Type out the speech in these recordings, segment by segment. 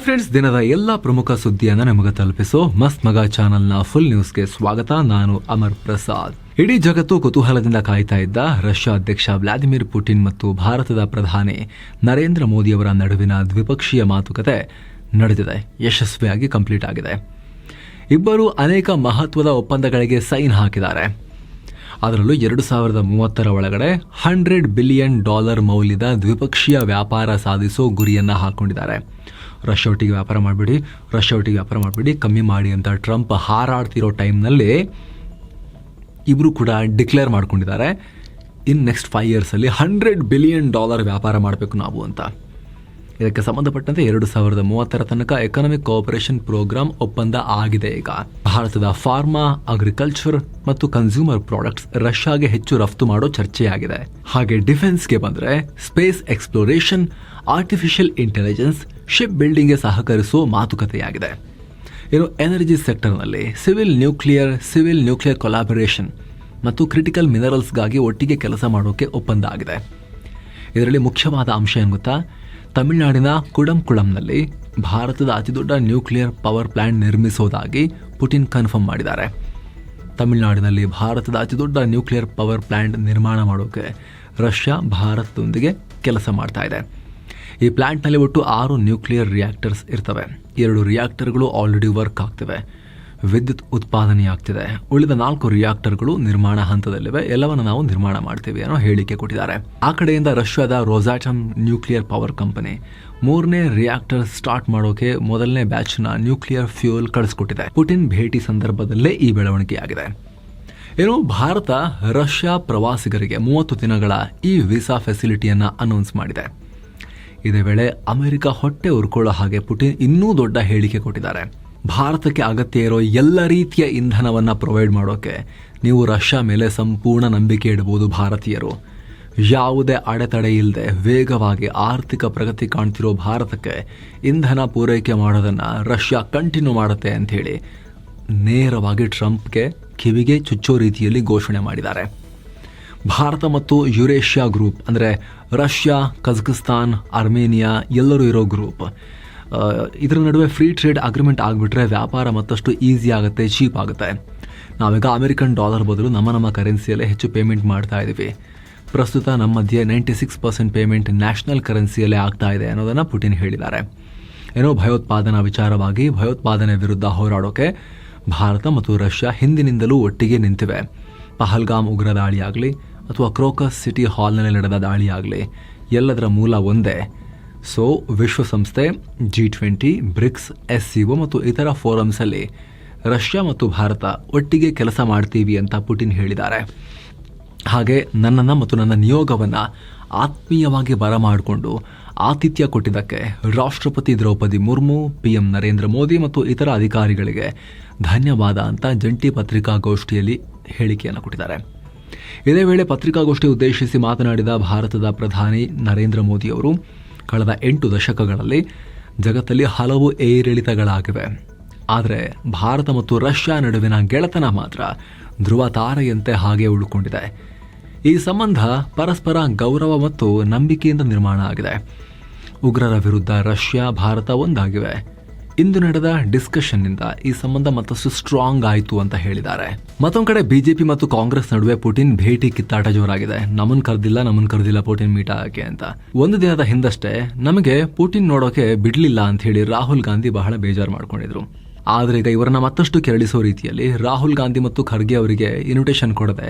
Hi friends, ದಿನದ ಎಲ್ಲಾ ಪ್ರಮುಖ ಸುದ್ದಿಯನ್ನು ನಿಮಗೆ ತಲುಪಿಸೋ ಮಸ್ತ್ ಮಗ ಚಾನೆಲ್ನ ಫುಲ್ ನ್ಯೂಸ್ಗೆ ಸ್ವಾಗತ. ನಾನು ಅಮರ್ ಪ್ರಸಾದ್. ಇಡೀ ಜಗತ್ತು ಕುತೂಹಲದಿಂದ ಕಾಯ್ತಾ ಇದ್ದ ರಷ್ಯಾ ಅಧ್ಯಕ್ಷ ವ್ಲಾದಿಮಿರ್ ಪುಟಿನ್ ಮತ್ತು ಭಾರತದ ಪ್ರಧಾನಿ ನರೇಂದ್ರ ಮೋದಿಯವರ ನಡುವಿನ ದ್ವಿಪಕ್ಷೀಯ ಮಾತುಕತೆ ನಡೆದಿದೆ, ಯಶಸ್ವಿಯಾಗಿ ಕಂಪ್ಲೀಟ್ ಆಗಿದೆ. ಇಬ್ಬರು ಅನೇಕ ಮಹತ್ವದ ಒಪ್ಪಂದಗಳಿಗೆ ಸೈನ್ ಹಾಕಿದ್ದಾರೆ. ಅದರಲ್ಲೂ 2030 ಒಳಗಡೆ $100 ಬಿಲಿಯನ್ ಮೌಲ್ಯದ ದ್ವಿಪಕ್ಷೀಯ ವ್ಯಾಪಾರ ಸಾಧಿಸೋ ಗುರಿಯನ್ನು ಹಾಕೊಂಡಿದ್ದಾರೆ. ರಷ್ಯಾ ಒಟ್ಟಿಗೆ ವ್ಯಾಪಾರ ಮಾಡಬೇಡಿ, ಕಮ್ಮಿ ಮಾಡಿ ಅಂತ ಟ್ರಂಪ್ ಹಾರಾಡ್ತಿರೋ ಟೈಮ್ನಲ್ಲಿ ಇಬ್ಬರು ಕೂಡ ಡಿಕ್ಲೇರ್ ಮಾಡ್ಕೊಂಡಿದ್ದಾರೆ, ಇನ್ ನೆಕ್ಸ್ಟ್ 5 ಇಯರ್ಸಲ್ಲಿ $100 ಬಿಲಿಯನ್ ವ್ಯಾಪಾರ ಮಾಡಬೇಕು ನಾವು ಅಂತ. ಇದಕ್ಕೆ ಸಂಬಂಧಪಟ್ಟಂತೆ 2030 ತನಕ ಎಕನಾಮಿಕ್ ಕೋಆಪರೇಷನ್ ಪ್ರೋಗ್ರಾಮ್ ಒಪ್ಪಂದ ಆಗಿದೆ. ಈಗ ಭಾರತದ ಫಾರ್ಮಾ, ಅಗ್ರಿಕಲ್ಚರ್ ಮತ್ತು ಕನ್ಸ್ಯೂಮರ್ ಪ್ರಾಡಕ್ಟ್ಸ್ ರಷ್ಯಾಗೆ ಹೆಚ್ಚು ರಫ್ತು ಮಾಡೋ ಚರ್ಚೆಯಾಗಿದೆ. ಹಾಗೆ ಡಿಫೆನ್ಸ್ಗೆ ಬಂದರೆ space exploration, artificial intelligence, ship ಬಿಲ್ಡಿಂಗ್ಗೆ ಸಹಕರಿಸುವ ಮಾತುಕತೆಯಾಗಿದೆ. ಇನ್ನು ಎನರ್ಜಿ ಸೆಕ್ಟರ್ನಲ್ಲಿ ಸಿವಿಲ್ ನ್ಯೂಕ್ಲಿಯರ್ ಕೊಲಾಬರೇಷನ್ ಮತ್ತು ಕ್ರಿಟಿಕಲ್ ಮಿನರಲ್ಸ್ಗಾಗಿ ಒಟ್ಟಿಗೆ ಕೆಲಸ ಮಾಡೋಕೆ ಒಪ್ಪಂದ ಆಗಿದೆ. ಇದರಲ್ಲಿ ಮುಖ್ಯವಾದ ಅಂಶ ಏನು ಗೊತ್ತಾ? ತಮಿಳುನಾಡಿನ ಕುಡಂಕುಳಂನಲ್ಲಿ ಭಾರತದ ಅತಿದೊಡ್ಡ ನ್ಯೂಕ್ಲಿಯರ್ ಪವರ್ ಪ್ಲಾಂಟ್ ನಿರ್ಮಿಸೋದಾಗಿ ಪುಟಿನ್ ಕನ್ಫರ್ಮ್ ಮಾಡಿದ್ದಾರೆ. ತಮಿಳುನಾಡಿನಲ್ಲಿ ಭಾರತದ ಅತಿದೊಡ್ಡ ನ್ಯೂಕ್ಲಿಯರ್ ಪವರ್ ಪ್ಲಾಂಟ್ ನಿರ್ಮಾಣ ಮಾಡೋಕೆ ರಷ್ಯಾ ಭಾರತದೊಂದಿಗೆ ಕೆಲಸ ಮಾಡ್ತಾ ಇದೆ. ಈ ಪ್ಲಾಂಟ್ನಲ್ಲಿ ಒಟ್ಟು 6 ನ್ಯೂಕ್ಲಿಯರ್ ರಿಯಾಕ್ಟರ್ಸ್ ಇರ್ತವೆ. 2 ರಿಯಾಕ್ಟರ್ಗಳು ಆಲ್ರೆಡಿ ವರ್ಕ್ ಆಗ್ತಿವೆ, ವಿದ್ಯುತ್ ಉತ್ಪಾದನೆ ಆಗ್ತಿದೆ. ಉಳಿದ 4 ರಿಯಾಕ್ಟರ್ಗಳು ನಿರ್ಮಾಣ ಹಂತದಲ್ಲಿವೆ, ಎಲ್ಲವನ್ನು ನಾವು ನಿರ್ಮಾಣ ಮಾಡ್ತೀವಿ ಅನ್ನೋ ಹೇಳಿಕೆ ಕೊಟ್ಟಿದ್ದಾರೆ. ಆ ಕಡೆಯಿಂದ ರಷ್ಯಾದ ರೋಸಾಟಮ್ ನ್ಯೂಕ್ಲಿಯರ್ ಪವರ್ ಕಂಪನಿ 3ನೇ ರಿಯಾಕ್ಟರ್ ಸ್ಟಾರ್ಟ್ ಮಾಡೋಕೆ ಮೊದಲನೇ ಬ್ಯಾಚ್ನ ನ್ಯೂಕ್ಲಿಯರ್ ಫ್ಯೂಯಲ್ ಕಳಿಸ್ಕೊಟ್ಟಿದೆ. ಪುಟಿನ್ ಭೇಟಿ ಸಂದರ್ಭದಲ್ಲೇ ಈ ಬೆಳವಣಿಗೆಯಾಗಿದೆ. ಏನು, ಭಾರತ ರಷ್ಯಾ ಪ್ರವಾಸಿಗರಿಗೆ 30 ದಿನಗಳ ಈ ವೀಸಾ ಫೆಸಿಲಿಟಿಯನ್ನ ಅನೌನ್ಸ್ ಮಾಡಿದೆ. ಇದೇ ವೇಳೆ ಅಮೆರಿಕ ಹೊಟ್ಟೆ ಉರ್ಕೊಳ್ಳೋ ಹಾಗೆ ಪುಟಿನ್ ಇನ್ನೂ ದೊಡ್ಡ ಹೇಳಿಕೆ ಕೊಟ್ಟಿದ್ದಾರೆ. ಭಾರತಕ್ಕೆ ಅಗತ್ಯ ಇರೋ ಎಲ್ಲ ರೀತಿಯ ಇಂಧನವನ್ನು ಪ್ರೊವೈಡ್ ಮಾಡೋಕೆ ನೀವು ರಷ್ಯಾ ಮೇಲೆ ಸಂಪೂರ್ಣ ನಂಬಿಕೆ ಇಡಬಹುದು. ಭಾರತೀಯರು ಯಾವುದೇ ಅಡೆತಡೆ ಇಲ್ಲದೆ ವೇಗವಾಗಿ ಆರ್ಥಿಕ ಪ್ರಗತಿ ಕಾಣ್ತಿರೋ ಭಾರತಕ್ಕೆ ಇಂಧನ ಪೂರೈಕೆ ಮಾಡೋದನ್ನು ರಷ್ಯಾ ಕಂಟಿನ್ಯೂ ಮಾಡುತ್ತೆ ಅಂತ ಹೇಳಿ ನೇರವಾಗಿ ಟ್ರಂಪ್ಗೆ ಕಿವಿಗೆ ಚುಚ್ಚೋ ರೀತಿಯಲ್ಲಿ ಘೋಷಣೆ ಮಾಡಿದ್ದಾರೆ. ಭಾರತ ಮತ್ತು ಯುರೇಷಿಯಾ ಗ್ರೂಪ್ ಅಂದರೆ ರಷ್ಯಾ, ಕಜಕಿಸ್ತಾನ್, ಅರ್ಮೇನಿಯಾ ಎಲ್ಲರೂ ಇರೋ ಗ್ರೂಪ್, ಇದರ ನಡುವೆ ಫ್ರೀ ಟ್ರೇಡ್ ಅಗ್ರಿಮೆಂಟ್ ಆಗಿಬಿಟ್ರೆ ವ್ಯಾಪಾರ ಮತ್ತಷ್ಟು ಈಸಿ ಆಗುತ್ತೆ, ಚೀಪ್ ಆಗುತ್ತೆ. ನಾವೀಗ ಅಮೆರಿಕನ್ ಡಾಲರ್ ಬದಲು ನಮ್ಮ ಕರೆನ್ಸಿಯಲ್ಲೇ ಹೆಚ್ಚು ಪೇಮೆಂಟ್ ಮಾಡ್ತಾ ಇದ್ದೀವಿ. ಪ್ರಸ್ತುತ ನಮ್ಮ ಮಧ್ಯೆ 96% ಪೇಮೆಂಟ್ ನ್ಯಾಷನಲ್ ಕರೆನ್ಸಿಯಲ್ಲೇ ಆಗ್ತಾ ಇದೆ ಅನ್ನೋದನ್ನು ಪುಟಿನ್ ಹೇಳಿದ್ದಾರೆ. ಏನೋ ಭಯೋತ್ಪಾದನಾ ವಿಚಾರವಾಗಿ ಭಯೋತ್ಪಾದನೆ ವಿರುದ್ಧ ಹೋರಾಡೋಕೆ ಭಾರತ ಮತ್ತು ರಷ್ಯಾ ಹಿಂದಿನಿಂದಲೂ ಒಟ್ಟಿಗೆ ನಿಂತಿವೆ. ಪಹಲ್ಗಾಮ್ ಉಗ್ರ ದಾಳಿಯಾಗಲಿ ಅಥವಾ ಕ್ರೋಕಸ್ ಸಿಟಿ ಹಾಲ್ನಲ್ಲಿ ನಡೆದ ದಾಳಿಯಾಗಲಿ ಎಲ್ಲದರ ಮೂಲ ಒಂದೇ. ಸೊ ವಿಶ್ವಸಂಸ್ಥೆ, G20, ಬ್ರಿಕ್ಸ್, SCO ಮತ್ತು ಇತರ ಫೋರಮ್ಸಲ್ಲಿ ರಷ್ಯಾ ಮತ್ತು ಭಾರತ ಒಟ್ಟಿಗೆ ಕೆಲಸ ಮಾಡ್ತೀವಿ ಅಂತ ಪುಟಿನ್ ಹೇಳಿದ್ದಾರೆ. ಹಾಗೆ ನನ್ನನ್ನು ಮತ್ತು ನನ್ನ ನಿಯೋಗವನ್ನು ಆತ್ಮೀಯವಾಗಿ ಬರಮಾಡಿಕೊಂಡು ಆತಿಥ್ಯ ಕೊಟ್ಟಿದ್ದಕ್ಕೆ ರಾಷ್ಟ್ರಪತಿ ದ್ರೌಪದಿ ಮುರ್ಮು, PM ನರೇಂದ್ರ ಮೋದಿ ಮತ್ತು ಇತರ ಅಧಿಕಾರಿಗಳಿಗೆ ಧನ್ಯವಾದ ಅಂತ ಜಂಟಿ ಪತ್ರಿಕಾಗೋಷ್ಠಿಯಲ್ಲಿ ಹೇಳಿಕೆಯನ್ನು ಕೊಟ್ಟಿದ್ದಾರೆ. ಇದೇ ವೇಳೆ ಪತ್ರಿಕಾಗೋಷ್ಠಿ ಉದ್ದೇಶಿಸಿ ಮಾತನಾಡಿದ ಭಾರತದ ಪ್ರಧಾನಿ ನರೇಂದ್ರ ಮೋದಿಯವರು, ಕಳೆದ 8 ದಶಕಗಳಲ್ಲಿ ಜಗತ್ತಲ್ಲಿ ಹಲವು ಏರಿಳಿತಗಳಾಗಿವೆ, ಆದರೆ ಭಾರತ ಮತ್ತು ರಷ್ಯಾ ನಡುವಿನ ಗೆಳೆತನ ಮಾತ್ರ ಧ್ರುವ ತಾರೆಯಂತೆ ಹಾಗೆ ಉಳ್ಕೊಂಡಿದೆ. ಈ ಸಂಬಂಧ ಪರಸ್ಪರ ಗೌರವ ಮತ್ತು ನಂಬಿಕೆಯಿಂದ ನಿರ್ಮಾಣ ಆಗಿದೆ. ಉಗ್ರರ ವಿರುದ್ಧ ರಷ್ಯಾ, ಭಾರತ ಒಂದಾಗಿವೆ. ಇಂದು ನಡೆದ ಡಿಸ್ಕಷನ್ನಿಂದ ಈ ಸಂಬಂಧ ಮತ್ತಷ್ಟು ಸ್ಟ್ರಾಂಗ್ ಆಯಿತು ಅಂತ ಹೇಳಿದ್ದಾರೆ. ಮತ್ತೊಂದು ಕಡೆ ಬಿಜೆಪಿ ಮತ್ತು ಕಾಂಗ್ರೆಸ್ ನಡುವೆ ಪುಟಿನ್ ಭೇಟಿ ಕಿತ್ತಾಟ ಜೋರಾಗಿದೆ. ನಮ್ಮನ್ನು ಕರೆದಿಲ್ಲ ಪುಟಿನ್ ಮೀಟ್ ಆಗಕ್ಕೆ ಅಂತ. ಒಂದು ದಿನದ ಹಿಂದಷ್ಟೇ ನಮಗೆ ಪುಟಿನ್ ನೋಡೋಕೆ ಬಿಡ್ಲಿಲ್ಲ ಅಂತ ಹೇಳಿ ರಾಹುಲ್ ಗಾಂಧಿ ಬಹಳ ಬೇಜಾರು ಮಾಡ್ಕೊಂಡಿದ್ರು. ಆದರೆ ಈಗ ಇವರನ್ನ ಮತ್ತಷ್ಟು ಕೆರಳಿಸೋ ರೀತಿಯಲ್ಲಿ ರಾಹುಲ್ ಗಾಂಧಿ ಮತ್ತು ಖರ್ಗೆ ಅವರಿಗೆ ಇನ್ವಿಟೇಷನ್ ಕೊಡದೆ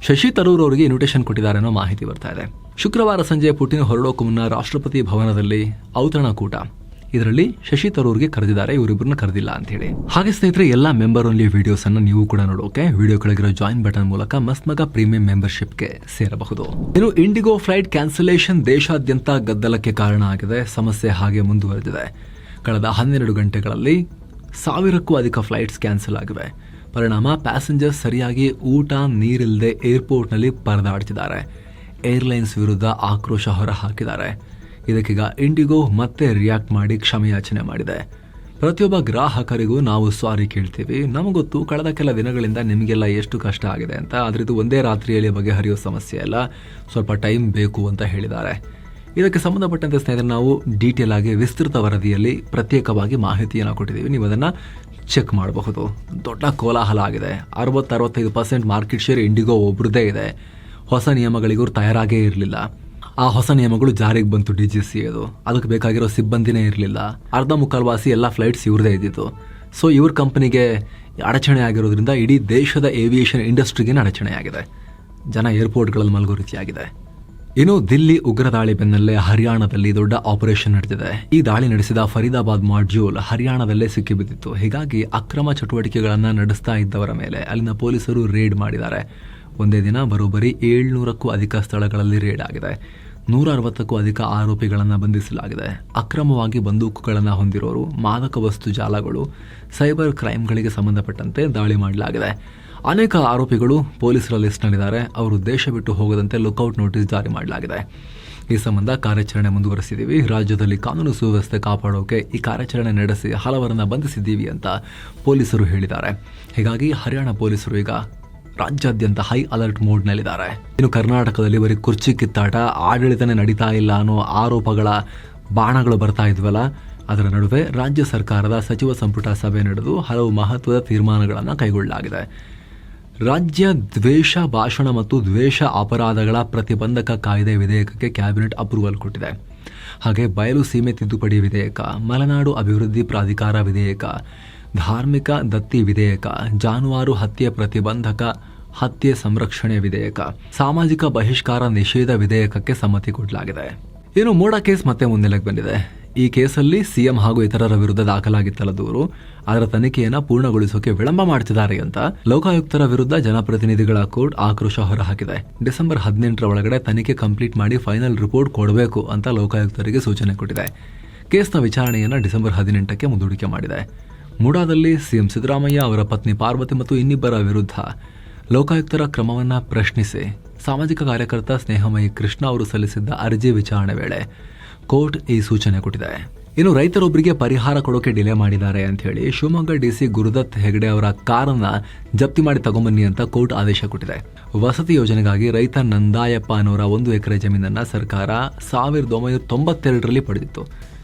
ಶಶಿ ತರೂರ್ ಅವರಿಗೆ ಇನ್ವಿಟೇಷನ್ ಕೊಟ್ಟಿದ್ದಾರೆ ಅನ್ನೋ ಮಾಹಿತಿ ಬರ್ತಾ ಇದೆ. ಶುಕ್ರವಾರ ಸಂಜೆ ಪುಟಿನ್ ಹೊರಡೋಕು ಮುನ್ನ ರಾಷ್ಟ್ರಪತಿ ಭವನದಲ್ಲಿ ಔತಣಕೂಟ, ಇದರಲ್ಲಿ ಶಶಿ ತರೂರ್ಗೆ ಕರೆದಿದ್ದಾರೆ, ಇವರಿಬ್ಬರನ್ನ ಕರೆದಿಲ್ಲ ಅಂತ ಹೇಳಿ. ಹಾಗೆ ಸ್ನೇಹಿತರೆ, ಎಲ್ಲ ಮೆಂಬರ್ ಓನ್ಲಿ ವಿಡಿಯೋಸ್ ಅನ್ನು ನೀವು ಕೂಡ ನೋಡೋಕೆ ವಿಡಿಯೋ ಕೆಳಗಿರೋ ಜಾಯಿನ್ ಬಟನ್ ಮೂಲಕ ಮಸ್ತ್ ಮಗ ಪ್ರೀಮಿಯಂ ಮೆಂಬರ್ಶಿಪ್ಗೆ ಸೇರಬಹುದು. ಇನ್ನು ಇಂಡಿಗೋ ಫ್ಲೈಟ್ ಕ್ಯಾನ್ಸಲೇಷನ್ ದೇಶಾದ್ಯಂತ ಗದ್ದಲಕ್ಕೆ ಕಾರಣ ಆಗಿದೆ. ಸಮಸ್ಯೆ ಹಾಗೆ ಮುಂದುವರೆದಿದೆ. ಕಳೆದ 12 ಗಂಟೆಗಳಲ್ಲಿ 1000ಕ್ಕೂ ಅಧಿಕ ಫ್ಲೈಟ್ಸ್ ಕ್ಯಾನ್ಸಲ್ ಆಗಿವೆ. ಪರಿಣಾಮ ಪ್ಯಾಸೆಂಜರ್ಸ್ ಸರಿಯಾಗಿ ಊಟ ನೀರಿಲ್ಲದೆ ಏರ್ಪೋರ್ಟ್ನಲ್ಲಿ ಪರದಾಡ್ತಿದ್ದಾರೆ. ಏರ್ಲೈನ್ಸ್ ವಿರುದ್ಧ ಆಕ್ರೋಶ ಹೊರಹಾಕಿದ್ದಾರೆ. ಇದಕ್ಕೀಗ ಇಂಡಿಗೋ ಮತ್ತೆ ರಿಯಾಕ್ಟ್ ಮಾಡಿ ಕ್ಷಮೆಯಾಚನೆ ಮಾಡಿದೆ. ಪ್ರತಿಯೊಬ್ಬ ಗ್ರಾಹಕರಿಗೂ ನಾವು ಸಾರಿ ಕೇಳ್ತೀವಿ, ನಮಗೊತ್ತು ಕಳೆದ ಕೆಲ ದಿನಗಳಿಂದ ನಿಮಗೆಲ್ಲ ಎಷ್ಟು ಕಷ್ಟ ಆಗಿದೆ ಅಂತ, ಆದರೆ ಇದು ಒಂದೇ ರಾತ್ರಿಯಲ್ಲಿ ಬಗೆಹರಿಯೋ ಸಮಸ್ಯೆ ಅಲ್ಲ, ಸ್ವಲ್ಪ ಟೈಮ್ ಬೇಕು ಅಂತ ಹೇಳಿದ್ದಾರೆ. ಇದಕ್ಕೆ ಸಂಬಂಧಪಟ್ಟಂತೆ ಸ್ನೇಹಿತರೆ ನಾವು ಡೀಟೇಲ್ ಆಗಿ ವಿಸ್ತೃತ ವರದಿಯಲ್ಲಿ ಪ್ರತ್ಯೇಕವಾಗಿ ಮಾಹಿತಿಯನ್ನು ಕೊಟ್ಟಿದ್ದೀವಿ. ನೀವು ಅದನ್ನು ಚೆಕ್ ಮಾಡಬಹುದು. ದೊಡ್ಡ ಕೋಲಾಹಲ ಆಗಿದೆ. 60-65% ಮಾರ್ಕೆಟ್ ಶೇರ್ ಇಂಡಿಗೋ ಒಬ್ರದ್ದೇ ಇದೆ. ಹೊಸ ನಿಯಮಗಳಿಗೂ ತಯಾರಾಗೇ ಇರಲಿಲ್ಲ. ಆ ಹೊಸ ನಿಯಮಗಳು ಜಾರಿಗೆ ಬಂತು DGC ಅದು. ಅದಕ್ಕೆ ಬೇಕಾಗಿರೋ ಸಿಬ್ಬಂದಿನೇ ಇರಲಿಲ್ಲ. ಅರ್ಧ ಮುಕ್ಕಾಲ್ವಾಸಿ ಎಲ್ಲ ಫ್ಲೈಟ್ಸ್ ಇವ್ರದೇ ಇದ್ದಿತ್ತು. ಸೊ ಇವ್ರ ಕಂಪನಿಗೆ ಅಡಚಣೆ ಆಗಿರೋದ್ರಿಂದ ಇಡೀ ದೇಶದ ಏವಿಯೇಷನ್ ಇಂಡಸ್ಟ್ರಿಗೆ ಅಡಚಣೆ ಆಗಿದೆ. ಜನ ಏರ್ಪೋರ್ಟ್ಗಳಲ್ಲಿ ಮಲಗೋ ರೀತಿಯಾಗಿದೆ. ಇನ್ನು ದಿಲ್ಲಿ ಉಗ್ರ ದಾಳಿ ಬೆನ್ನಲ್ಲೇ ಹರಿಯಾಣದಲ್ಲಿ ದೊಡ್ಡ ಆಪರೇಷನ್ ನಡೆದಿದೆ. ಈ ದಾಳಿ ನಡೆಸಿದ ಫರೀದಾಬಾದ್ ಮಾಡ್ಯೂಲ್ ಹರಿಯಾಣದಲ್ಲೇ ಸಿಕ್ಕಿಬಿದ್ದಿತ್ತು. ಹೀಗಾಗಿ ಅಕ್ರಮ ಚಟುವಟಿಕೆಗಳನ್ನು ನಡೆಸ್ತಾ ಇದ್ದವರ ಮೇಲೆ ಅಲ್ಲಿನ ಪೊಲೀಸರು ರೇಡ್ ಮಾಡಿದ್ದಾರೆ. ಒಂದೇ ದಿನ ಬರೋಬ್ಬರಿ 700ಕ್ಕೂ ಅಧಿಕ ಸ್ಥಳಗಳಲ್ಲಿ ರೇಡ್ ಆಗಿದೆ. 160ಕ್ಕೂ ಅಧಿಕ ಆರೋಪಿಗಳನ್ನು ಬಂಧಿಸಲಾಗಿದೆ. ಅಕ್ರಮವಾಗಿ ಬಂದೂಕುಗಳನ್ನು ಹೊಂದಿರೋರು, ಮಾದಕ ವಸ್ತು ಜಾಲಗಳು, ಸೈಬರ್ ಕ್ರೈಮ್ಗಳಿಗೆ ಸಂಬಂಧಪಟ್ಟಂತೆ ದಾಳಿ ಮಾಡಲಾಗಿದೆ. ಅನೇಕ ಆರೋಪಿಗಳು ಪೊಲೀಸರ ಲಿಸ್ಟ್ನಲ್ಲಿದ್ದಾರೆ. ಅವರು ದೇಶ ಬಿಟ್ಟು ಹೋಗದಂತೆ ಲುಕ್ಔಟ್ ನೋಟಿಸ್ ಜಾರಿ ಮಾಡಲಾಗಿದೆ. ಈ ಸಂಬಂಧ ಕಾರ್ಯಾಚರಣೆ ಮುಂದುವರೆಸಿದ್ದೀವಿ. ರಾಜ್ಯದಲ್ಲಿ ಕಾನೂನು ಸುವ್ಯವಸ್ಥೆ ಕಾಪಾಡೋಕೆ ಈ ಕಾರ್ಯಾಚರಣೆ ನಡೆಸಿ ಹಲವರನ್ನ ಬಂಧಿಸಿದ್ದೀವಿ ಅಂತ ಪೊಲೀಸರು ಹೇಳಿದ್ದಾರೆ. ಹೀಗಾಗಿ ಹರಿಯಾಣ ಪೊಲೀಸರು ಈಗ ರಾಜ್ಯಾದ್ಯಂತ ಹೈ ಅಲರ್ಟ್ ಮೋಡ್ನಲ್ಲಿದ್ದಾರೆ. ಇನ್ನು ಕರ್ನಾಟಕದಲ್ಲಿ ಬರೀ ಕುರ್ಚಿ ಕಿತ್ತಾಟ, ಆಡಳಿತನೇ ನಡೀತಾ ಇಲ್ಲ ಅನ್ನೋ ಆರೋಪಗಳ ಬಾಣಗಳು ಬರ್ತಾ ಇದ್ವಲ್ಲ, ಅದರ ನಡುವೆ ರಾಜ್ಯ ಸರ್ಕಾರದ ಸಚಿವ ಸಂಪುಟ ಸಭೆ ನಡೆದು ಹಲವು ಮಹತ್ವದ ತೀರ್ಮಾನಗಳನ್ನು ಕೈಗೊಳ್ಳಲಾಗಿದೆ. ರಾಜ್ಯ ದ್ವೇಷ ಭಾಷಣ ಮತ್ತು ದ್ವೇಷ ಅಪರಾಧಗಳ ಪ್ರತಿಬಂಧಕ ಕಾಯ್ದೆ ವಿಧೇಯಕಕ್ಕೆ ಕ್ಯಾಬಿನೆಟ್ ಅಪ್ರೂವಲ್ ಕೊಟ್ಟಿದೆ. ಹಾಗೆ ಬಯಲು ಸೀಮೆ ತಿದ್ದುಪಡಿ ವಿಧೇಯಕ, ಮಲೆನಾಡು ಅಭಿವೃದ್ಧಿ ಪ್ರಾಧಿಕಾರ ವಿಧೇಯಕ, ಧಾರ್ಮಿಕ ದತ್ತಿ ವಿಧೇಯಕ, ಜಾನುವಾರು ಹತ್ಯೆ ಪ್ರತಿಬಂಧಕ ಹತ್ಯೆ ಸಂರಕ್ಷಣೆ ವಿಧೇಯಕ, ಸಾಮಾಜಿಕ ಬಹಿಷ್ಕಾರ ನಿಷೇಧ ವಿಧೇಯಕಕ್ಕೆ ಸಮ್ಮತಿ ಕೊಡಲಾಗಿದೆ. ಇನ್ನು ಮೋಡ ಕೇಸ್ ಮತ್ತೆ ಮುನ್ನೆಲೆಗೆ ಬಂದಿದೆ. ಈ ಕೇಸಲ್ಲಿ ಸಿಎಂ ಹಾಗೂ ಇತರರ ವಿರುದ್ಧ ದಾಖಲಾಗಿತ್ತಲ್ಲ ದೂರು, ಅದರ ತನಿಖೆಯನ್ನು ಪೂರ್ಣಗೊಳಿಸೋಕೆ ವಿಳಂಬ ಮಾಡ್ತಿದ್ದಾರೆ ಅಂತ ಲೋಕಾಯುಕ್ತರ ವಿರುದ್ಧ ಜನಪ್ರತಿನಿಧಿಗಳ ಕೋರ್ಟ್ ಆಕ್ರೋಶ ಹೊರಹಾಕಿದೆ. ಡಿಸೆಂಬರ್ 18ರ ಒಳಗಡೆ ತನಿಖೆ ಕಂಪ್ಲೀಟ್ ಮಾಡಿ ಫೈನಲ್ ರಿಪೋರ್ಟ್ ಕೊಡಬೇಕು ಅಂತ ಲೋಕಾಯುಕ್ತರಿಗೆ ಸೂಚನೆ ಕೊಟ್ಟಿದೆ. ಕೇಸ್ನ ವಿಚಾರಣೆಯನ್ನು ಡಿಸೆಂಬರ್ 18ಕ್ಕೆ ಮುಂದೂಡಿಕೆ ಮಾಡಿದೆ. ಮೂಡಾದಲ್ಲಿ ಸಿಎಂ ಸಿದ್ದರಾಮಯ್ಯ, ಅವರ ಪತ್ನಿ ಪಾರ್ವತಿ ಮತ್ತು ಇನ್ನಿಬ್ಬರ ವಿರುದ್ಧ ಲೋಕಾಯುಕ್ತರ ಕ್ರಮವನ್ನು ಪ್ರಶ್ನಿಸಿ ಸಾಮಾಜಿಕ ಕಾರ್ಯಕರ್ತ ಸ್ನೇಹಮಯಿ ಕೃಷ್ಣ ಅವರು ಸಲ್ಲಿಸಿದ್ದ ಅರ್ಜಿ ವಿಚಾರಣೆ ವೇಳೆ ಕೋರ್ಟ್ ಈ ಸೂಚನೆ ಕೊಟ್ಟಿದೆ. ಇನ್ನು ರೈತರೊಬ್ಬರಿಗೆ ಪರಿಹಾರ ಕೊಡೋಕೆ ಡಿಲೇ ಮಾಡಿದ್ದಾರೆ ಅಂತ ಹೇಳಿ ಶಿವಮೊಗ್ಗ DC ಗುರುದತ್ ಹೆಗಡೆ ಅವರ ಕಾರನ್ನ ಜಪ್ತಿ ಮಾಡಿ ತಗೊಂಬನ್ನಿ ಅಂತ ಕೋರ್ಟ್ ಆದೇಶ ಕೊಟ್ಟಿದೆ. ವಸತಿ ಯೋಜನೆಗಾಗಿ ರೈತ ನಂದಾಯಪ್ಪ ಅನ್ನೋರ 1 ಎಕರೆ ಜಮೀನನ್ನ ಸರ್ಕಾರ 1992ರಲ್ಲಿ ಪಡೆದಿತ್ತು.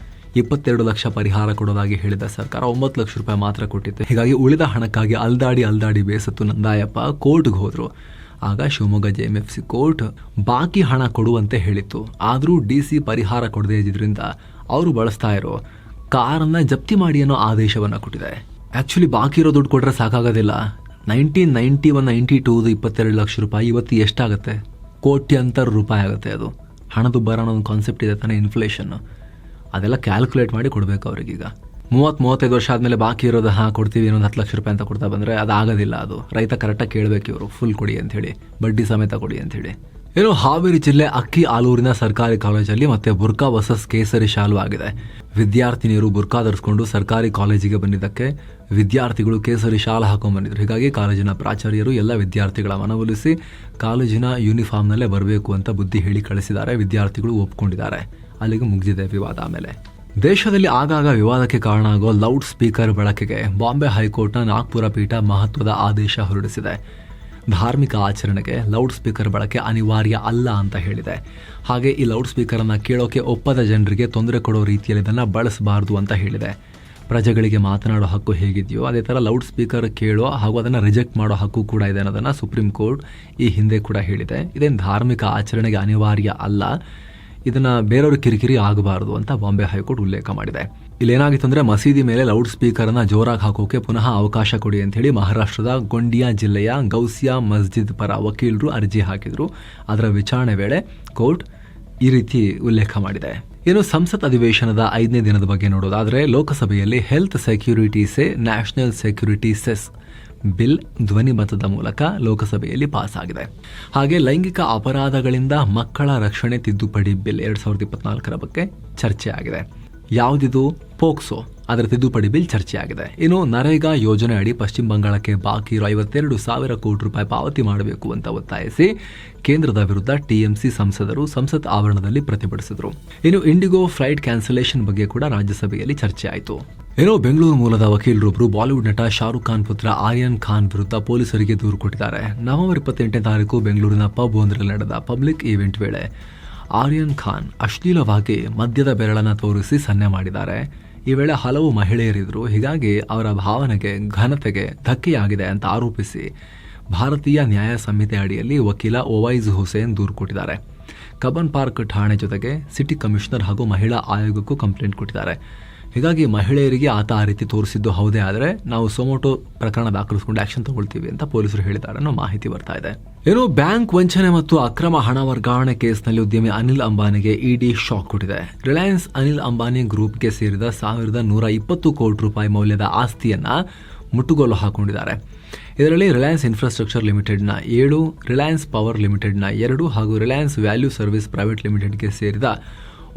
22 ಲಕ್ಷ ಪರಿಹಾರ ಕೊಡೋದಾಗಿ ಹೇಳಿದ ಸರ್ಕಾರ 9 ಲಕ್ಷ ರೂಪಾಯಿ ಮಾತ್ರ ಕೊಟ್ಟಿತ್ತು. ಹೀಗಾಗಿ ಉಳಿದ ಹಣಕ್ಕಾಗಿ ಅಲ್ದಾಡಿ ಬೇಸತ್ತು ನಂದಾಯಪ್ಪ ಕೋರ್ಟ್ಗೆ ಹೋದ್ರು. ಆಗ ಶಿವಮೊಗ್ಗ JMFC ಕೋರ್ಟ್ ಬಾಕಿ ಹಣ ಕೊಡುವಂತೆ ಹೇಳಿತ್ತು. ಆದರೂ DC ಪರಿಹಾರ ಕೊಡದೇ ಇದ್ರಿಂದ ಅವರು ಬಳಸ್ತಾ ಇರೋ ಕಾರನ್ನ ಜಪ್ತಿ ಮಾಡಿ ಅನ್ನೋ ಆದೇಶವನ್ನು ಕೊಟ್ಟಿದೆ. ಆಕ್ಚುಲಿ ಬಾಕಿ ಇರೋ ದುಡ್ಡು ಕೊಟ್ರೆ ಸಾಕಾಗೋದಿಲ್ಲ. 1991-92 22 ಲಕ್ಷ ರೂಪಾಯಿ ಇವತ್ತು ಎಷ್ಟಾಗುತ್ತೆ? ಕೋಟ್ಯಂತರ ರೂಪಾಯಿ ಆಗುತ್ತೆ. ಅದು ಹಣದುಬ್ಬರ ಅನ್ನೋ ಒಂದು ಕಾನ್ಸೆಪ್ಟ್ ಇದೆ ತಾನೇ, ಇನ್ಫ್ಲೇಷನ್. ಅದೆಲ್ಲ ಕ್ಯಾಲ್ಕುಲೇಟ್ ಮಾಡಿ ಕೊಡಬೇಕು ಅವ್ರಿಗೀಗ. 30-35 ವರ್ಷ ಆದಮೇಲೆ ಬಾಕಿ ಇರೋದು ಕೊಡ್ತೀವಿ ಇನ್ನೊಂದು 10 ಲಕ್ಷ ರೂಪಾಯಿ ಅಂತ ಕೊಡ್ತಾ ಬಂದರೆ ಅದಾಗೋದಿಲ್ಲ. ಅದು ರೈತ ಕರೆಕ್ಟಾಗಿ ಕೇಳಬೇಕು, ಇವರು ಫುಲ್ ಕೊಡಿ ಅಂಥೇಳಿ, ಬಡ್ಡಿ ಸಮೇತ ಕೊಡಿ ಅಂಥೇಳಿ. ಇನ್ನು ಹಾವೇರಿ ಜಿಲ್ಲೆ ಅಕ್ಕಿ ಆಲೂರಿನ ಸರ್ಕಾರಿ ಕಾಲೇಜಲ್ಲಿ ಮತ್ತೆ ಬುರ್ಕಾ ವರ್ಸಸ್ ಕೇಸರಿ ಶಾಲು ಆಗಿದೆ. ವಿದ್ಯಾರ್ಥಿನಿಯರು ಬುರ್ಕಾ ಧರಿಸಿಕೊಂಡು ಸರ್ಕಾರಿ ಕಾಲೇಜಿಗೆ ಬಂದಿದ್ದಕ್ಕೆ ವಿದ್ಯಾರ್ಥಿಗಳು ಕೇಸರಿ ಶಾಲು ಹಾಕೊಂಡು ಬಂದಿದ್ರು. ಹೀಗಾಗಿ ಕಾಲೇಜಿನ ಪ್ರಾಚಾರ್ಯರು ಎಲ್ಲ ವಿದ್ಯಾರ್ಥಿಗಳ ಮನವೊಲಿಸಿ ಕಾಲೇಜಿನ ಯೂನಿಫಾರ್ಮ್ನಲ್ಲೇ ಬರಬೇಕು ಅಂತ ಬುದ್ಧಿ ಹೇಳಿ ಕಳಿಸಿದ್ದಾರೆ. ವಿದ್ಯಾರ್ಥಿಗಳು ಒಪ್ಕೊಂಡಿದ್ದಾರೆ. ಅಲ್ಲಿಗೆ ಮುಗಿದಿದೆ ವಿವಾದ. ಆಮೇಲೆ ದೇಶದಲ್ಲಿ ಆಗಾಗ ವಿವಾದಕ್ಕೆ ಕಾರಣ ಆಗೋ ಲೌಡ್ ಸ್ಪೀಕರ್ ಬಳಕೆಗೆ ಬಾಂಬೆ ಹೈಕೋರ್ಟ್ನ ನಾಗ್ಪುರ ಪೀಠ ಮಹತ್ವದ ಆದೇಶ ಹೊರಡಿಸಿದೆ. ಧಾರ್ಮಿಕ ಆಚರಣೆಗೆ ಲೌಡ್ ಸ್ಪೀಕರ್ ಬಳಕೆ ಅನಿವಾರ್ಯ ಅಲ್ಲ ಅಂತ ಹೇಳಿದೆ. ಹಾಗೆ ಈ ಲೌಡ್ ಸ್ಪೀಕರನ್ನು ಕೇಳೋಕೆ ಒಪ್ಪದ ಜನರಿಗೆ ತೊಂದರೆ ಕೊಡೋ ರೀತಿಯಲ್ಲಿ ಇದನ್ನು ಬಳಸಬಾರ್ದು ಅಂತ ಹೇಳಿದೆ. ಪ್ರಜೆಗಳಿಗೆ ಮಾತನಾಡೋ ಹಕ್ಕು ಹೇಗಿದೆಯೋ ಅದೇ ಥರ ಲೌಡ್ ಸ್ಪೀಕರ್ ಕೇಳೋ ಹಾಗೂ ಅದನ್ನು ರಿಜೆಕ್ಟ್ ಮಾಡೋ ಹಕ್ಕು ಕೂಡ ಇದೆ ಅನ್ನೋದನ್ನು ಸುಪ್ರೀಂ ಕೋರ್ಟ್ ಈ ಹಿಂದೆ ಕೂಡ ಹೇಳಿದೆ. ಇದೇನು ಧಾರ್ಮಿಕ ಆಚರಣೆಗೆ ಅನಿವಾರ್ಯ ಅಲ್ಲ, ಇದನ್ನು ಬೇರೆಯವ್ರ ಕಿರಿಕಿರಿ ಆಗಬಾರ್ದು ಅಂತ ಬಾಂಬೆ ಹೈಕೋರ್ಟ್ ಉಲ್ಲೇಖ ಮಾಡಿದೆ. ಇಲ್ಲೇನಾಗಿತ್ತು ಅಂದರೆ ಮಸೀದಿ ಮೇಲೆ ಲೌಡ್ ಸ್ಪೀಕರನ್ನು ಜೋರಾಗಿ ಹಾಕೋಕೆ ಪುನಃ ಅವಕಾಶ ಕೊಡಿ ಅಂತೇಳಿ ಮಹಾರಾಷ್ಟ್ರದ ಗೊಂಡಿಯಾ ಜಿಲ್ಲೆಯ ಗೌಸಿಯಾ ಮಸ್ಜಿದ್ ಪರ ವಕೀಲರು ಅರ್ಜಿ ಹಾಕಿದ್ರು. ಅದರ ವಿಚಾರಣೆ ವೇಳೆ ಕೋರ್ಟ್ ಈ ರೀತಿ ಉಲ್ಲೇಖ ಮಾಡಿದೆ. ಇನ್ನು ಸಂಸತ್ ಅಧಿವೇಶನದ 5ನೇ ದಿನದ ಬಗ್ಗೆ ನೋಡೋದಾದರೆ ಲೋಕಸಭೆಯಲ್ಲಿ ಹೆಲ್ತ್ ಸೆಕ್ಯೂರಿಟಿ ಸೆ ನ್ಯಾಷನಲ್ ಸೆಕ್ಯೂರಿಟಿ ಸೆಸ್ ಬಿಲ್ ಧ್ವನಿ ಮತದ ಮೂಲಕ ಲೋಕಸಭೆಯಲ್ಲಿ ಪಾಸ್ ಆಗಿದೆ. ಹಾಗೆ ಲೈಂಗಿಕ ಅಪರಾಧಗಳಿಂದ ಮಕ್ಕಳ ರಕ್ಷಣೆ ತಿದ್ದುಪಡಿ ಬಿಲ್ 2024ರ ಬಗ್ಗೆ ಚರ್ಚೆ ಆಗಿದೆ. ಯಾವುದಿದು? ಪೋಕ್ಸೋ, ಅದರ ತಿದ್ದುಪಡಿ ಬಿಲ್ ಚರ್ಚೆಯಾಗಿದೆ. ಇನ್ನು ನರೇಗಾ ಯೋಜನೆ ಅಡಿ ಪಶ್ಚಿಮ ಬಂಗಾಳಕ್ಕೆ ಬಾಕಿ ಇರೋ 52,000 ಕೋಟಿ ರೂಪಾಯಿ ಪಾವತಿ ಮಾಡಬೇಕು ಅಂತ ಒತ್ತಾಯಿಸಿ ಕೇಂದ್ರದ ವಿರುದ್ಧ TMC ಸಂಸದರು ಸಂಸತ್ ಆವರಣದಲ್ಲಿ ಪ್ರತಿಭಟಿಸಿದರು. ಇನ್ನು ಇಂಡಿಗೋ ಫ್ಲೈಟ್ ಕ್ಯಾನ್ಸಲೇಷನ್ ಬಗ್ಗೆ ಕೂಡ ರಾಜ್ಯಸಭೆಯಲ್ಲಿ ಚರ್ಚೆ ಆಯಿತು. ಏನೋ ಬೆಂಗಳೂರು ಮೂಲದ ವಕೀಲರೊಬ್ಬರು ಬಾಲಿವುಡ್ ನಟ ಶಾರುಖ್ ಖಾನ್ ಪುತ್ರ ಆರ್ಯನ್ ಖಾನ್ ವಿರುದ್ಧ ಪೊಲೀಸರಿಗೆ ದೂರು ಕೊಟ್ಟಿದ್ದಾರೆ. ನವೆಂಬರ್ 28ನೇ ತಾರೀಕು ಬೆಂಗಳೂರಿನ ಪಬ್ ಒಂದರಲ್ಲಿ ನಡೆದ ಪಬ್ಲಿಕ್ ಈವೆಂಟ್ ವೇಳೆ ಆರ್ಯನ್ ಖಾನ್ ಅಶ್ಲೀಲವಾಗಿ ಮದ್ಯದ ಬೆರಳನ್ನು ತೋರಿಸಿ ಸನ್ನೆ ಮಾಡಿದ್ದಾರೆ. ಈ ವೇಳೆ ಹಲವು ಮಹಿಳೆಯರಿದ್ರು. ಹೀಗಾಗಿ ಅವರ ಭಾವನೆಗೆ ಘನತೆಗೆ ಧಕ್ಕೆಯಾಗಿದೆ ಅಂತ ಆರೋಪಿಸಿ ಭಾರತೀಯ ನ್ಯಾಯ ಸಂಹಿತೆ ಅಡಿಯಲ್ಲಿ ವಕೀಲ ಒವೈಜ್ ಹುಸೇನ್ ದೂರು ಕೊಟ್ಟಿದ್ದಾರೆ. ಕಬ್ಬನ್ ಪಾರ್ಕ್ ಠಾಣೆ ಜೊತೆಗೆ ಸಿಟಿ ಕಮಿಷನರ್ ಹಾಗೂ ಮಹಿಳಾ ಆಯೋಗಕ್ಕೂ ಕಂಪ್ಲೇಂಟ್ ಕೊಟ್ಟಿದ್ದಾರೆ. ಹೀಗಾಗಿ ಮಹಿಳೆಯರಿಗೆ ಆತ ಆ ರೀತಿ ತೋರಿಸಿದ್ದು ಹೌದೇ ಆದರೆ ನಾವು ಸೊಮೋಟೋ ಪ್ರಕರಣ ದಾಖಲಿಸಿಕೊಂಡು ಆಕ್ಷನ್ ತಗೊಳ್ತೀವಿ ಅಂತ ಪೊಲೀಸರು ಹೇಳಿದ್ದಾರೆ ಅನ್ನೋ ಮಾಹಿತಿ ಬರ್ತಾ ಇದೆ. ಏನು ಬ್ಯಾಂಕ್ ವಂಚನೆ ಮತ್ತು ಅಕ್ರಮ ಹಣ ವರ್ಗಾವಣೆ ಕೇಸ್ನಲ್ಲಿ ಉದ್ಯಮಿ ಅನಿಲ್ ಅಂಬಾನಿಗೆ ಇಡಿ ಶಾಕ್ ಕೊಟ್ಟಿದೆ. ರಿಲಯನ್ಸ್ ಅನಿಲ್ ಅಂಬಾನಿ ಗ್ರೂಪ್ಗೆ ಸೇರಿದ 1,120 ಕೋಟಿ ರೂಪಾಯಿ ಮೌಲ್ಯದ ಆಸ್ತಿಯನ್ನ ಮುಟ್ಟುಗೋಲು ಹಾಕೊಂಡಿದ್ದಾರೆ. ಇದರಲ್ಲಿ ರಿಲಯನ್ಸ್ ಇನ್ಫ್ರಾಸ್ಟ್ರಕ್ಚರ್ ಲಿಮಿಟೆಡ್ನ 7, ರಿಲಯನ್ಸ್ ಪವರ್ ಲಿಮಿಟೆಡ್ನ 2 ಹಾಗೂ ರಿಲಯನ್ಸ್ ವ್ಯಾಲ್ಯೂ ಸರ್ವಿಸ್ ಪ್ರೈವೇಟ್ ಲಿಮಿಟೆಡ್ಗೆ ಸೇರಿದ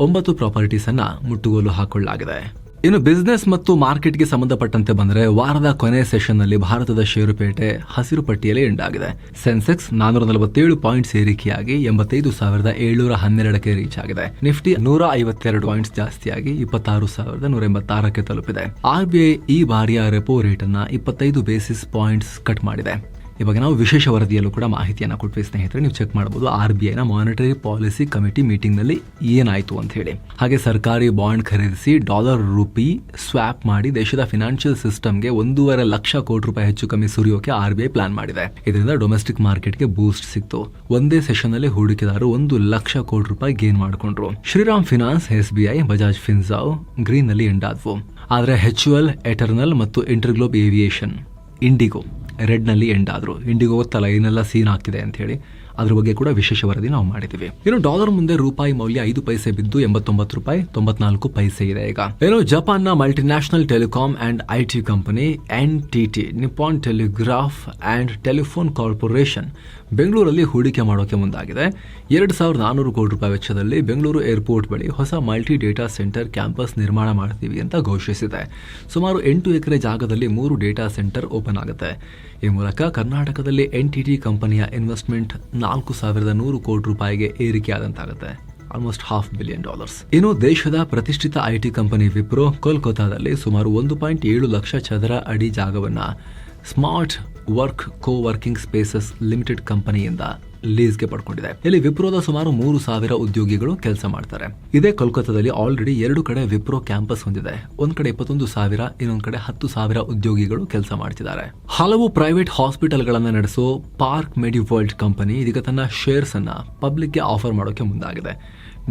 9 ಪ್ರಾಪರ್ಟೀಸ್ ಅನ್ನ ಮುಟ್ಟುಗೋಲು ಹಾಕೊಳ್ಳಲಾಗಿದೆ. ಇನ್ನು ಬಿಸಿನೆಸ್ ಮತ್ತು ಮಾರ್ಕೆಟ್ಗೆ ಸಂಬಂಧಪಟ್ಟಂತೆ ಬಂದರೆ ವಾರದ ಕೊನೆ ಸೆಷನ್ನಲ್ಲಿ ಭಾರತದ ಷೇರುಪೇಟೆ ಹಸಿರು ಪಟ್ಟಿಯಲ್ಲಿ ಎಂಡ್ ಆಗಿದೆ. ಸೆನ್ಸೆಕ್ಸ್ 447 ಪಾಯಿಂಟ್ಸ್ ಏರಿಕೆಯಾಗಿ 85,712ಕ್ಕೆ ರೀಚ್ ಆಗಿದೆ. ನಿಫ್ಟಿ 152 ಪಾಯಿಂಟ್ಸ್ ಜಾಸ್ತಿಯಾಗಿ 26,186ಕ್ಕೆ ತಲುಪಿದೆ. RBI ಈ ಬಾರಿಯ ರೆಪೋ ರೇಟ್ ಅನ್ನ 25 ಬೇಸಿಸ್ ಪಾಯಿಂಟ್ಸ್ ಕಟ್ ಮಾಡಿದೆ. ಇವಾಗ ನಾವು ವಿಶೇಷ ವರದಿಯಲ್ಲೂ ಕೂಡ ಮಾಹಿತಿಯನ್ನು ಕೊಟ್ವಿ ಸ್ನೇಹಿತರೆ, ನೀವು ಚೆಕ್ ಮಾಡಬಹುದು. RBIನ ಮಾನಿಟರಿ ಪಾಲಿಸಿ ಕಮಿಟಿ ಮೀಟಿಂಗ್ ನಲ್ಲಿ ಏನಾಯ್ತು ಅಂತ ಹೇಳಿ. ಹಾಗೆ ಸರ್ಕಾರಿ ಬಾಂಡ್ ಖರೀದಿಸಿ $ರೂಪಿ ಸ್ವಾಪ್ ಮಾಡಿ ದೇಶದ ಫಿನಾನ್ಷಿಯಲ್ ಸಿಸ್ಟಮ್ಗೆ 1.5 ಲಕ್ಷ ಕೋಟಿ ರೂಪಾಯಿ ಹೆಚ್ಚು ಕಮ್ಮಿ ಸುರಿಯೋಕೆ RBI ಪ್ಲಾನ್ ಮಾಡಿದೆ. ಇದರಿಂದ ಡೊಮೆಸ್ಟಿಕ್ ಮಾರ್ಕೆಟ್ಗೆ ಬೂಸ್ಟ್ ಸಿಕ್ತು. ಒಂದೇ ಸೆಷನ್ ನಲ್ಲಿ ಹೂಡಿಕೆದಾರರು 1 ಲಕ್ಷ ಕೋಟಿ ರೂಪಾಯಿ ಗೇನ್ ಮಾಡಿಕೊಂಡ್ರು. Shriram finance, SBI, Bajaj Finserv green ನಲ್ಲಿ ಎಂಡ್ ಆದ್ವು. ಆದ್ರೆ HUL, ಎಟರ್ನಲ್ ಮತ್ತು ಇಂಟರ್ಗ್ಲೋಬ್ ಏವಿಯೇಷನ್, ಇಂಡಿಗೋ ರೆಡ್ ನಲ್ಲಿ ಎಂಡ್ ಆದ್ರು. ಇಂಡಿಗೋ ಗೊತ್ತಲ್ಲ ಏನೆಲ್ಲ ಸೀನ್ ಆಗ್ತಿದೆ ಅಂತ ಹೇಳಿ, ಅದ್ರ ಬಗ್ಗೆ ಕೂಡ ವಿಶೇಷ ವರದಿ ನಾವು ಮಾಡಿದ್ದೀವಿ. ಇನ್ನು ಡಾಲರ್ ಮುಂದೆ ರೂಪಾಯಿ ಮೌಲ್ಯ 5 ಪೈಸೆ ಬಿದ್ದು 89 ರೂಪಾಯಿ 94 ಪೈಸೆ ಇದೆ ಈಗ. ಏನು ಜಪಾನ್ನ multinational telecom and IT company NTT, Nippon telegraph and telephone corporation ಬೆಂಗಳೂರಲ್ಲಿ ಹೂಡಿಕೆ ಮಾಡೋಕೆ ಮುಂದಾಗಿದೆ. 2,400 ಕೋಟಿ ರೂಪಾಯಿ ವೆಚ್ಚದಲ್ಲಿ ಬೆಂಗಳೂರು ಏರ್ಪೋರ್ಟ್ ಬಳಿ ಹೊಸ ಮಲ್ಟಿ ಡೇಟಾ ಸೆಂಟರ್ ಕ್ಯಾಂಪಸ್ ನಿರ್ಮಾಣ ಮಾಡ್ತೀವಿ ಅಂತ ಘೋಷಿಸಿದೆ. ಸುಮಾರು 8 ಎಕರೆ ಜಾಗದಲ್ಲಿ 3 ಡೇಟಾ ಸೆಂಟರ್ ಓಪನ್ ಆಗುತ್ತೆ. ಈ ಮೂಲಕ ಕರ್ನಾಟಕದಲ್ಲಿ NTT ಕಂಪನಿಯ ಇನ್ವೆಸ್ಟ್ಮೆಂಟ್ 4,100 ಕೋಟಿ ರೂಪಾಯಿಗೆ ಏರಿಕೆಯಾದಂತಾಗುತ್ತೆ. Almost $500 billion. ಇನ್ನು ದೇಶದ ಪ್ರತಿಷ್ಠಿತ IT ಕಂಪನಿ ವಿಪ್ರೋ ಕೋಲ್ಕತ್ತಾದಲ್ಲಿ ಸುಮಾರು 1.7 ಲಕ್ಷ ಚದರ ಅಡಿ ಜಾಗವನ್ನ ಸ್ಮಾರ್ಟ್ ವರ್ಕ್ ಕೋವರ್ಕಿಂಗ್ ಸ್ಪೇಸಸ್ ಲಿಮಿಟೆಡ್ ಕಂಪನಿಯಿಂದ ಲೀಸ್ಗೆ ಪಡ್ಕೊಂಡಿದೆ. ಇಲ್ಲಿ ವಿಪ್ರೋದ ಸುಮಾರು 3,000 ಉದ್ಯೋಗಿಗಳು ಕೆಲಸ ಮಾಡ್ತಾರೆ. ಇದೇ ಕೋಲ್ಕತ್ತಾದಲ್ಲಿ ಆಲ್ರೆಡಿ 2 ಕಡೆ ವಿಪ್ರೋ ಕ್ಯಾಂಪಸ್ ಹೊಂದಿದೆ. ಒಂದ್ ಕಡೆ 21,000, ಇನ್ನೊಂದ್ ಕಡೆ 10,000 ಉದ್ಯೋಗಿಗಳು ಕೆಲಸ ಮಾಡ್ತಿದ್ದಾರೆ. ಹಲವು ಪ್ರೈವೇಟ್ ಹಾಸ್ಪಿಟಲ್ಗಳನ್ನ ನಡೆಸೋ ಪಾರ್ಕ್ ಮೆಡಿವರ್ಲ್ಡ್ ಕಂಪನಿ ಇದೀಗ ತನ್ನ ಶೇರ್ಸ್ ಅನ್ನ ಪಬ್ಲಿಕ್ಗೆ ಆಫರ್ ಮಾಡೋಕೆ ಮುಂದಾಗಿದೆ.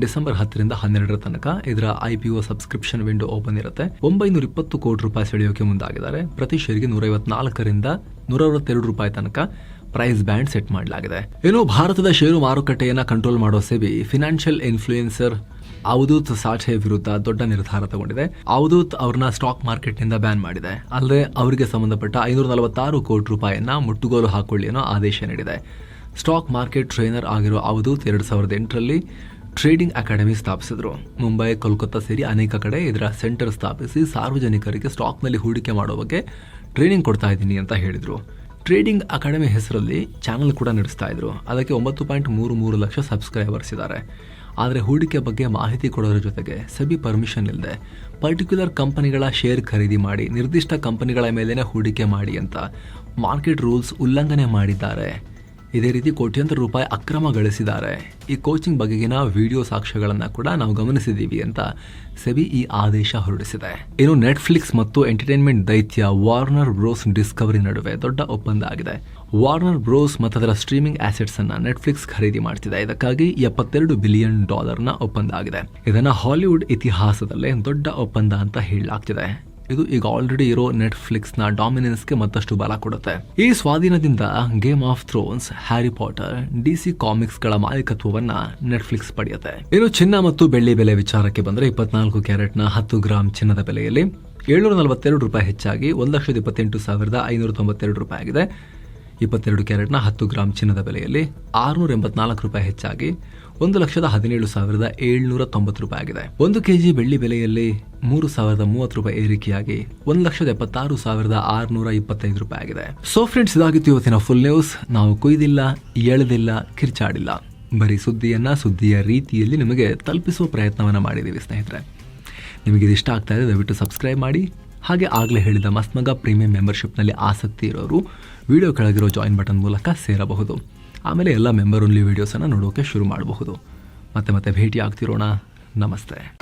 ಡಿಸೆಂಬರ್ 10ರಿಂದ 12 ತನಕ ಇದರ IPO ಸಬ್ಸ್ಕ್ರಿಪ್ಷನ್ ವಿಂಡೋ ಓಪನ್ ಇರುತ್ತೆ. 920 ಕೋಟಿ ರೂಪಾಯಿ ಸೆಳೆಯೋಕೆ ಮುಂದಾಗಿದ್ದಾರೆ. ಪ್ರತಿ ಶೇರ್ಗೆ 154ರಿಂದ 162 ರೂಪಾಯಿ ತನಕ ಪ್ರೈಸ್ ಬ್ಯಾಂಡ್ ಸೆಟ್ ಮಾಡಲಾಗಿದೆ. ಇನ್ನು ಭಾರತದ ಷೇರು ಮಾರುಕಟ್ಟೆಯನ್ನ ಕಂಟ್ರೋಲ್ ಮಾಡೋ SEBI financial influencer Avadhut Sathe ವಿರುದ್ಧ ದೊಡ್ಡ ನಿರ್ಧಾರ ತಗೊಂಡಿದೆ. ಅವಧೂತ್ ಅವ್ರನ್ನ ಸ್ಟಾಕ್ ಮಾರ್ಕೆಟ್ ನಿಂದ ಬ್ಯಾನ್ ಮಾಡಿದೆ. ಅಲ್ಲದೆ ಅವರಿಗೆ ಸಂಬಂಧಪಟ್ಟ 546 ಕೋಟಿ ರೂಪಾಯಿಯನ್ನ ಮುಟ್ಟುಗೋಲು ಹಾಕೊಳ್ಳಿ ಅನ್ನೋ ಆದೇಶ ನೀಡಿದೆ. ಸ್ಟಾಕ್ ಮಾರ್ಕೆಟ್ ಟ್ರೈನರ್ ಆಗಿರೋ ಅವಧೂತ್ 2008ರಲ್ಲಿ ಟ್ರೇಡಿಂಗ್ ಅಕಾಡೆಮಿ ಸ್ಥಾಪಿಸಿದ್ರು. ಮುಂಬೈ, ಕೋಲ್ಕತ್ತಾ ಸೇರಿ ಅನೇಕ ಕಡೆ ಇದರ ಸೆಂಟರ್ ಸ್ಥಾಪಿಸಿ ಸಾರ್ವಜನಿಕರಿಗೆ ಸ್ಟಾಕ್ನಲ್ಲಿ ಹೂಡಿಕೆ ಮಾಡೋ ಬಗ್ಗೆ ಟ್ರೈನಿಂಗ್ ಕೊಡ್ತಾ ಇದ್ದೀನಿ ಅಂತ ಹೇಳಿದ್ರು. ಟ್ರೇಡಿಂಗ್ ಅಕಾಡೆಮಿ ಹೆಸರಲ್ಲಿ ಚಾನಲ್ ಕೂಡ ನಡೆಸ್ತಾ ಇದ್ರು. ಅದಕ್ಕೆ 9.33 ಲಕ್ಷ ಸಬ್ಸ್ಕ್ರೈಬರ್ಸ್ ಇದ್ದಾರೆ. ಆದರೆ ಹೂಡಿಕೆ ಬಗ್ಗೆ ಮಾಹಿತಿ ಕೊಡೋದ್ರ ಜೊತೆಗೆ ಸೆಬಿ ಪರ್ಮಿಷನ್ ಇಲ್ಲದೆ ಪರ್ಟಿಕ್ಯುಲರ್ ಕಂಪನಿಗಳ ಶೇರ್ ಖರೀದಿ ಮಾಡಿ ನಿರ್ದಿಷ್ಟ ಕಂಪನಿಗಳ ಮೇಲೇನೆ ಹೂಡಿಕೆ ಮಾಡಿ ಅಂತ ಮಾರ್ಕೆಟ್ ರೂಲ್ಸ್ ಉಲ್ಲಂಘನೆ ಮಾಡಿದ್ದಾರೆ. ಇದೇ ರೀತಿ ಕೋಟ್ಯಾಂತರ ರೂಪಾಯಿ ಅಕ್ರಮ ಗಳಿಸಿದ್ದಾರೆ. ಈ ಕೋಚಿಂಗ್ ಬಗೆಗಿನ ವಿಡಿಯೋ ಸಾಕ್ಷ್ಯಗಳನ್ನು ಕೂಡ ನಾವು ಗಮನಿಸಿದ್ದೀವಿ ಅಂತ ಸೆಬಿ ಈ ಆದೇಶ ಹೊರಡಿಸಿದೆ. ಇನ್ನು ನೆಟ್ಫ್ಲಿಕ್ಸ್ ಮತ್ತು ಎಂಟರ್ಟೈನ್ಮೆಂಟ್ ದೈತ್ಯ ವಾರ್ನರ್ ಬ್ರೋಸ್ ಡಿಸ್ಕವರಿ ನಡುವೆ ದೊಡ್ಡ ಒಪ್ಪಂದ ಆಗಿದೆ. ವಾರ್ನರ್ ಬ್ರೋಸ್ ಮತ್ತು ಅದರ ಸ್ಟ್ರೀಮಿಂಗ್ ಆಸೆಟ್ಸ್ ಅನ್ನ ನೆಟ್ಫ್ಲಿಕ್ಸ್ ಖರೀದಿ ಮಾಡ್ತಿದೆ. ಇದಕ್ಕಾಗಿ $72 ಬಿಲಿಯನ್ ಒಪ್ಪಂದ ಆಗಿದೆ. ಇದನ್ನ ಹಾಲಿವುಡ್ ಇತಿಹಾಸದಲ್ಲೇ ದೊಡ್ಡ ಒಪ್ಪಂದ ಅಂತ ಹೇಳಲಾಗ್ತಿದೆ. ಇದು ಈಗ ಆಲ್ರೆಡಿ ಇರೋ ನೆಟ್ಫ್ಲಿಕ್ಸ್ ನ ಡಾಮಿನೆನ್ಸ್ಗೆ ಮತ್ತಷ್ಟು ಬಲ ಕೊಡುತ್ತೆ. ಈ ಸ್ವಾಧೀನದಿಂದ Game of Thrones, Harry Potter, DC comics ಗಳ ಮಾಲೀಕತ್ವವನ್ನ ನೆಟ್ಫ್ಲಿಕ್ಸ್ ಪಡೆಯುತ್ತೆ. ಇನ್ನು ಚಿನ್ನ ಮತ್ತು ಬೆಳ್ಳಿ ಬೆಲೆ ವಿಚಾರಕ್ಕೆ ಬಂದ್ರೆ 24 ಕ್ಯಾರೆಟ್ನ 10 ಗ್ರಾಂ ಚಿನ್ನದ ಬೆಲೆಯಲ್ಲಿ $742 ರೂಪಾಯಿ ಹೆಚ್ಚಾಗಿ 1,28,592 ರೂಪಾಯಿ ಆಗಿದೆ. 22 ಕ್ಯಾರೆಟ್ನ 10 ಗ್ರಾಂ ಚಿನ್ನದ ಬೆಲೆಯಲ್ಲಿ $684 ರೂಪಾಯಿ ಹೆಚ್ಚಾಗಿ 1,17,790 ರೂಪಾಯಿ ಆಗಿದೆ. 1 ಕೆಜಿ ಬೆಳ್ಳಿ ಬೆಲೆಯಲ್ಲಿ 3,030 ರೂಪಾಯಿ ಏರಿಕೆಯಾಗಿ 1,76,625 ರೂಪಾಯಿ ಆಗಿದೆ. ಸೊ ಫ್ರೆಂಡ್ಸ್, ಇದಾಗಿತ್ತು ಇವತ್ತಿನ ಫುಲ್ ನ್ಯೂಸ್. ನಾವು ಕೊಯ್ದಿಲ್ಲ, ಎಳೆದಿಲ್ಲ, ಕಿರ್ಚಾಡಿಲ್ಲ, ಬರೀ ಸುದ್ದಿಯ ರೀತಿಯಲ್ಲಿ ನಿಮಗೆ ತಲುಪಿಸುವ ಪ್ರಯತ್ನವನ್ನ ಮಾಡಿದ್ದೀವಿ ಸ್ನೇಹಿತರೆ. ನಿಮಗೆ ಇದು ಇಷ್ಟ ಆಗ್ತಾ ಇದೆ ದಯವಿಟ್ಟು ಸಬ್ಸ್ಕ್ರೈಬ್ ಮಾಡಿ. ಹಾಗೆ ಆಗಲೇ ಹೇಳಿದ ಮಸ್ತ್ ಮಗ ಪ್ರೀಮಿಯಂ ಮೆಂಬರ್ಶಿಪ್ನಲ್ಲಿ ಆಸಕ್ತಿ ಇರೋರು ವಿಡಿಯೋ ಕೆಳಗಿರೋ ಜಾಯಿನ್ ಬಟನ್ ಮೂಲಕ ಸೇರಬಹುದು. ಆಮೇಲೆ ಎಲ್ಲ ಮೆಂಬರ್ ಓನ್ಲಿ ವಿಡಿಯೋಸನ್ನು ನೋಡೋಕೆ ಶುರು ಮಾಡಬಹುದು. ಮತ್ತೆ ಭೇಟಿ ಆಗ್ತಿರೋಣ. ನಮಸ್ತೆ.